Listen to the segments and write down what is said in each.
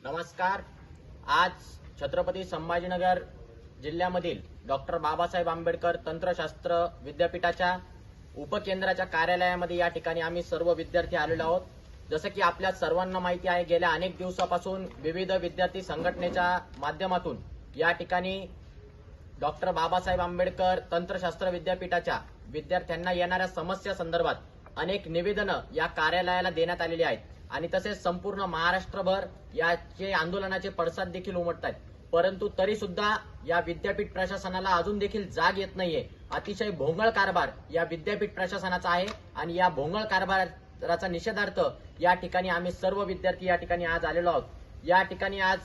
नमस्कार. आज छत्रपती संभाजीनगर जिल्ह्यामधील डॉक्टर बाबासाहेब आंबेडकर तंत्रशास्त्र विद्यापीठाच्या उपकेंद्राच्या कार्यालयामध्ये या ठिकाणी आम्ही सर्व विद्यार्थी आलेलो आहोत. जसं की आपल्या सर्वांना माहिती आहे, गेल्या अनेक दिवसापासून विविध विद्यार्थी संघटनेच्या माध्यमातून या ठिकाणी डॉक्टर बाबासाहेब आंबेडकर तंत्रशास्त्र विद्यापीठाच्या विद्यार्थ्यांना येणाऱ्या समस्या संदर्भात अनेक निवेदनं या कार्यालयाला देण्यात आलेली आहेत आणि तसेच संपूर्ण महाराष्ट्रभर याचे आंदोलनाचे पडसाद देखील उमटत आहेत. परंतु तरी सुद्धा या विद्यापीठ प्रशासनाला अजून देखील जाग येत नाहीये. अतिशय भोंगळ कारभार या विद्यापीठ प्रशासनाचा आहे आणि या भोंगळ कारभाराचा निषेधार्थ या ठिकाणी आम्ही सर्व विद्यार्थी या ठिकाणी आज आलेलो आहोत. या ठिकाणी आज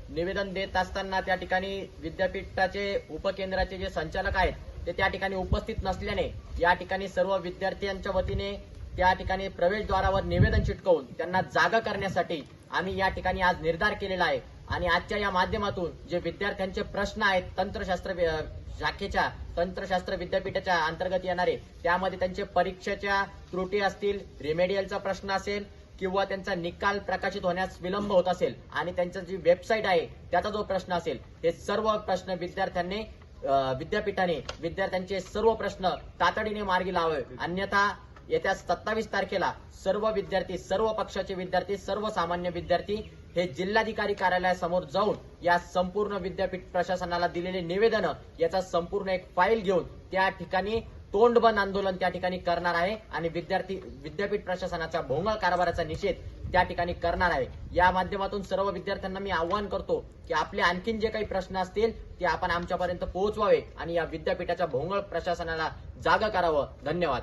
निवेदन देत असताना त्या ठिकाणी विद्यापीठाचे उपकेंद्राचे जे संचालक आहेत ते त्या ठिकाणी उपस्थित नसल्याने या ठिकाणी सर्व विद्यार्थ्यांच्या वतीने त्या ठिकाणी प्रवेशद्वारावर निवेदन चिटकवून त्यांना जागा करण्यासाठी आम्ही या ठिकाणी आज निर्धार केलेला आहे. आणि आजच्या या माध्यमातून जे विद्यार्थ्यांचे प्रश्न आहेत तंत्रशास्त्र शाखेच्या तंत्रशास्त्र विद्यापीठाच्या अंतर्गत येणारे, त्यामध्ये त्यांचे परीक्षेच्या त्रुटी असतील, रिमेडियलचा प्रश्न असेल किंवा त्यांचा निकाल प्रकाशित होण्यास विलंब होत असेल आणि त्यांची जी वेबसाईट आहे त्याचा जो प्रश्न असेल, हे सर्व प्रश्न विद्यापीठाने विद्यार्थ्यांचे सर्व प्रश्न तातडीने मार्गी लावावे. अन्यथा येत्या 27 तारखेला सर्व विद्यार्थी, सर्व पक्षाचे विद्यार्थी, सर्वसामान्य विद्यार्थी हे जिल्हाधिकारी कार्यालयासमोर जाऊन या संपूर्ण विद्यापीठ प्रशासनाला दिलेले निवेदन याचा संपूर्ण एक फाईल घेऊन त्या ठिकाणी तोंडबंद आंदोलन त्या ठिकाणी करणार आहे आणि विद्यापीठ प्रशासनाच्या भोंगळ कारभाराचा निषेध त्या ठिकाणी करणार आहे. या माध्यमातून सर्व विद्यार्थ्यांना मी आवाहन करतो की आपले आणखीन जे काही प्रश्न असतील ते आपण आमच्यापर्यंत पोहोचवावे आणि या विद्यापीठाच्या भोंगळ प्रशासनाला जागा करावं. धन्यवाद.